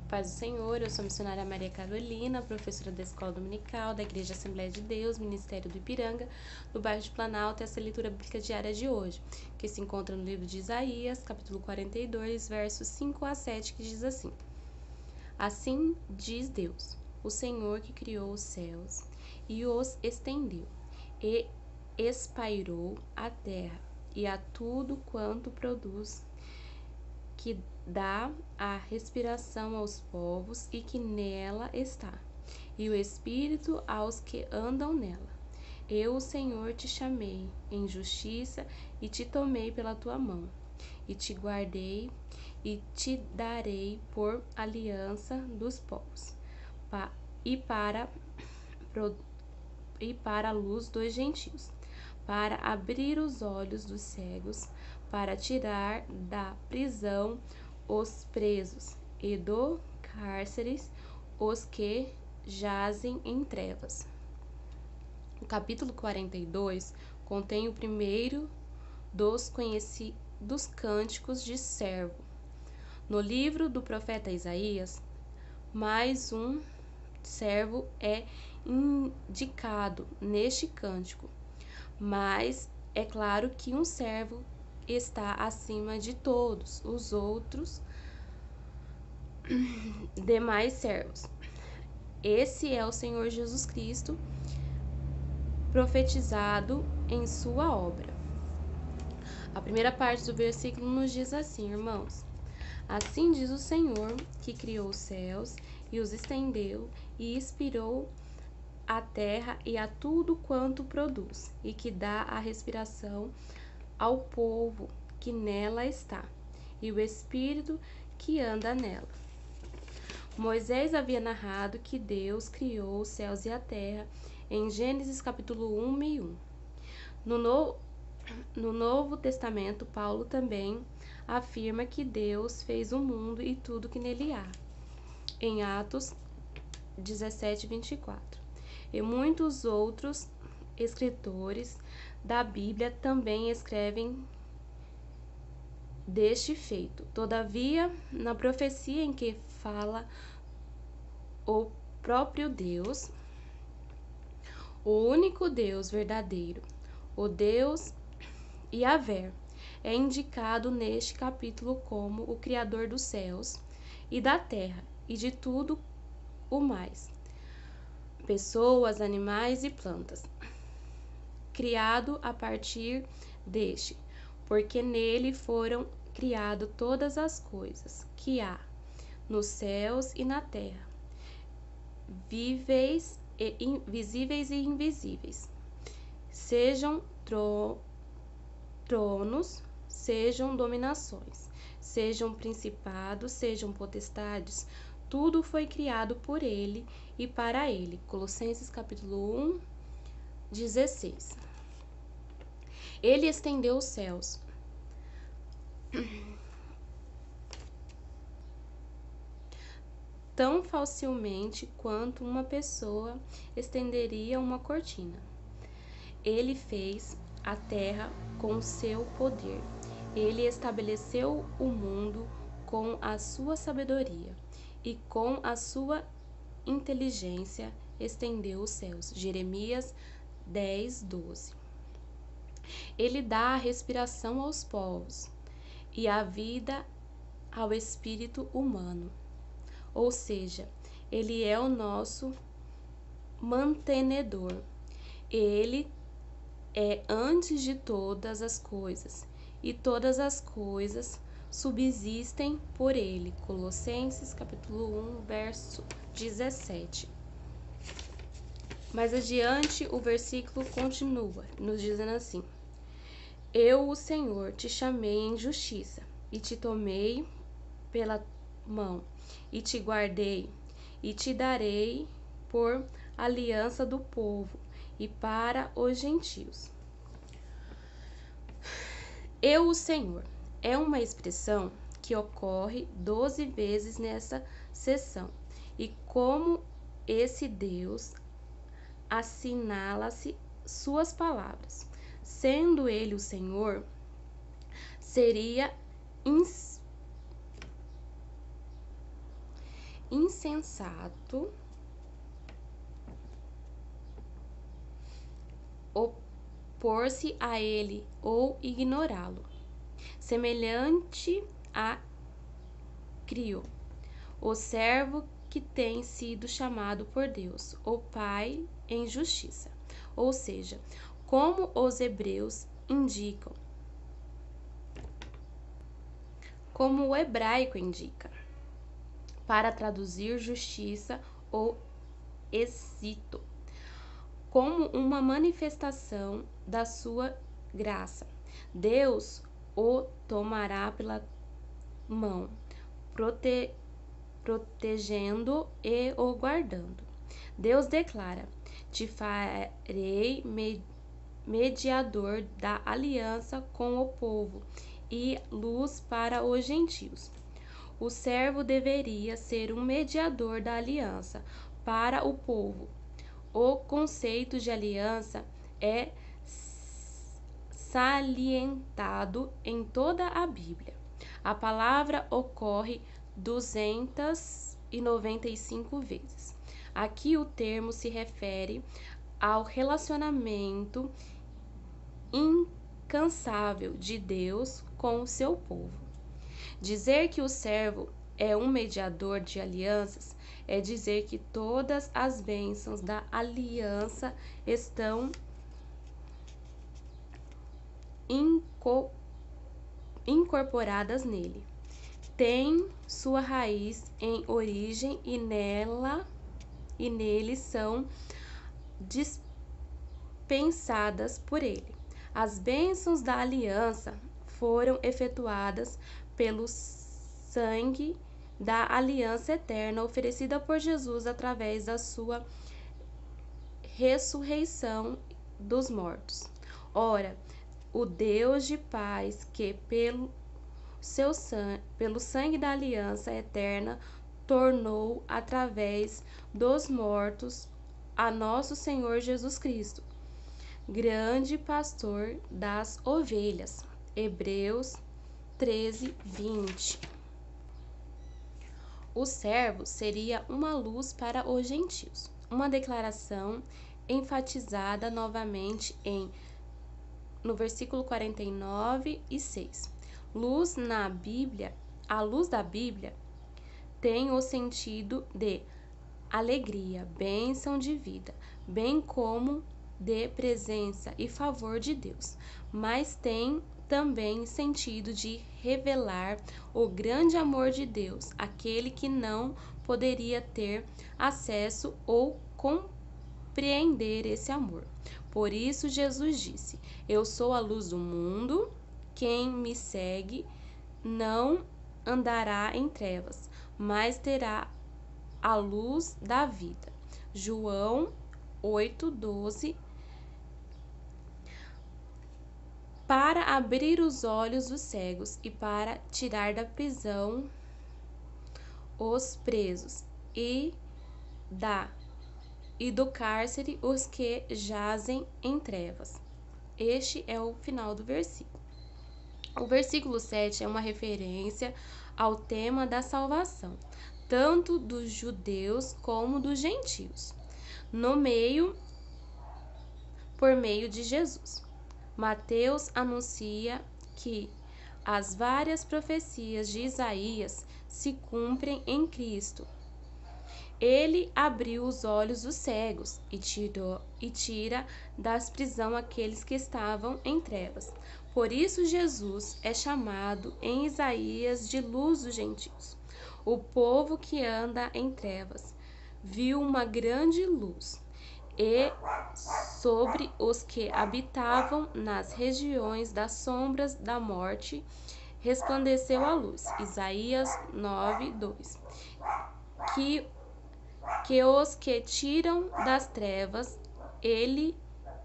Paz do Senhor, eu sou a missionária Maria Carolina, professora da Escola Dominical da Igreja Assembleia de Deus, Ministério do Ipiranga, no bairro de Planalto. Essa é a leitura bíblica diária de hoje, que se encontra no livro de Isaías, capítulo 42, versos 5 a 7, que diz assim: Assim diz Deus, o Senhor que criou os céus e os estendeu, e espairou a terra e a tudo quanto produz, que dá a respiração aos povos e que nela está, e o espírito aos que andam nela. Eu, o Senhor, te chamei em justiça e te tomei pela tua mão, e te guardei e te darei por aliança dos povos, e para a luz dos gentios, para abrir os olhos dos cegos, para tirar da prisão os presos e do cárcere os que jazem em trevas. O capítulo 42 contém o primeiro dos conhecidos cânticos de servo. No livro do profeta Isaías, mais um servo é indicado neste cântico, mas é claro que um servo está acima de todos os outros demais servos. Esse é o Senhor Jesus Cristo, profetizado em sua obra. A primeira parte do versículo nos diz assim, irmãos: Assim diz o Senhor, que criou os céus e os estendeu e inspirou a terra e a tudo quanto produz, e que dá a respiração ao povo que nela está, e o espírito que anda nela. Moisés havia narrado que Deus criou os céus e a terra em Gênesis capítulo 1 e 1. No Novo Testamento, Paulo também afirma que Deus fez o mundo e tudo que nele há, em Atos 17, 24. E muitos outros escritores da Bíblia também escrevem deste feito. Todavia, na profecia em que fala o próprio Deus, o único Deus verdadeiro, o Deus Yahvé, é indicado neste capítulo como o Criador dos céus e da terra e de tudo o mais, pessoas, animais e plantas, criado a partir deste, porque nele foram criadas todas as coisas que há nos céus e na terra, visíveis e invisíveis, sejam tronos, sejam dominações, sejam principados, sejam potestades, tudo foi criado por ele e para ele. Colossenses capítulo 1, 16. Ele estendeu os céus. Tão facilmente quanto uma pessoa estenderia uma cortina. Ele fez a terra com seu poder. Ele estabeleceu o mundo com a sua sabedoria e com a sua inteligência estendeu os céus. Jeremias 10, 12. Ele dá a respiração aos povos e a vida ao espírito humano. Ou seja, ele é o nosso mantenedor. Ele é antes de todas as coisas, e todas as coisas subsistem por ele. Colossenses capítulo 1, verso 17. Mais adiante, o versículo continua, nos dizendo assim: Eu, o Senhor, te chamei em justiça, e te tomei pela mão, e te guardei, e te darei por aliança do povo, e para os gentios. Eu, o Senhor, é uma expressão que ocorre 12 vezes nessa seção, e como esse Deus assinala-se suas palavras. Sendo ele o Senhor, seria insensato, opor-se a ele ou ignorá-lo, semelhante a Crio, o servo que tem sido chamado por Deus, o Pai, em justiça. Ou seja, como os hebreus indicam, como o hebraico indica, para traduzir justiça ou êxito, como uma manifestação da sua graça. Deus o tomará pela mão, protegendo e o guardando. Deus declara: te farei mediador da aliança com o povo e luz para os gentios. O servo deveria ser um mediador da aliança para o povo. O conceito de aliança é salientado em toda a Bíblia. A palavra ocorre 295 vezes. Aqui o termo se refere ao relacionamento incansável de Deus com o seu povo. Dizer que o servo é um mediador de alianças é dizer que todas as bênçãos da aliança estão incorporadas nele. Tem sua raiz em origem e nele são dispensadas por ele. As bênçãos da aliança foram efetuadas pelo sangue da aliança eterna oferecida por Jesus através da sua ressurreição dos mortos. Ora, o Deus de paz, que pelo sangue da aliança eterna tornou através dos mortos a nosso Senhor Jesus Cristo, grande pastor das ovelhas. Hebreus 13:20. O servo seria uma luz para os gentios, uma declaração enfatizada novamente no versículo 49 e 6. Luz na Bíblia, a luz da Bíblia tem o sentido de alegria, bênção de vida, bem como de presença e favor de Deus, mas tem também sentido de revelar o grande amor de Deus, aquele que não poderia ter acesso ou compreender esse amor. Por isso Jesus disse: eu sou a luz do mundo, quem me segue não andará em trevas, mas terá a luz da vida. João 8:12. Para abrir os olhos dos cegos e para tirar da prisão os presos e do cárcere os que jazem em trevas. Este é o final do versículo. O versículo 7 é uma referência ao tema da salvação, tanto dos judeus como dos gentios, por meio de Jesus. Mateus anuncia que as várias profecias de Isaías se cumprem em Cristo. Ele abriu os olhos dos cegos e tira das prisão aqueles que estavam em trevas. Por isso Jesus é chamado em Isaías de luz dos gentios. O povo que anda em trevas viu uma grande luz, e sobre os que habitavam nas regiões das sombras da morte resplandeceu a luz. Isaías 9:2. Que os que tiram das trevas, ele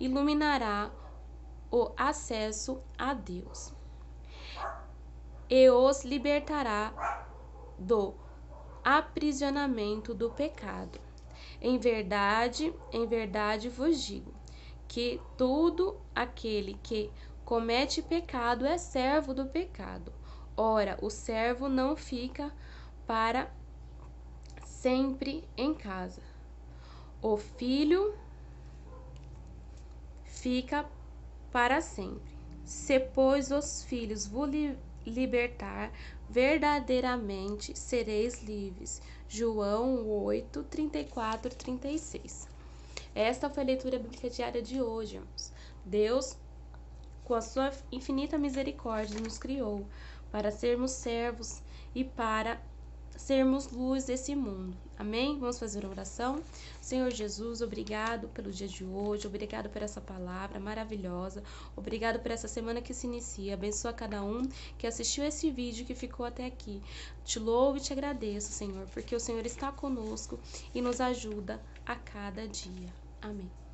iluminará o acesso a Deus e os libertará do aprisionamento do pecado. Em verdade vos digo que todo aquele que comete pecado é servo do pecado. Ora, o servo não fica para sempre em casa. O filho fica para sempre. Se, pois, os filhos vos libertar, verdadeiramente sereis livres. João 8, 34, 36. Esta foi a leitura bíblica diária de hoje, irmãos. Deus, com a sua infinita misericórdia, nos criou para sermos servos e para sermos luz desse mundo. Amém? Vamos fazer uma oração? Senhor Jesus, obrigado pelo dia de hoje, obrigado por essa palavra maravilhosa, obrigado por essa semana que se inicia. Abençoa cada um que assistiu esse vídeo, que ficou até aqui. Te louvo e te agradeço, Senhor, porque o Senhor está conosco e nos ajuda a cada dia. Amém.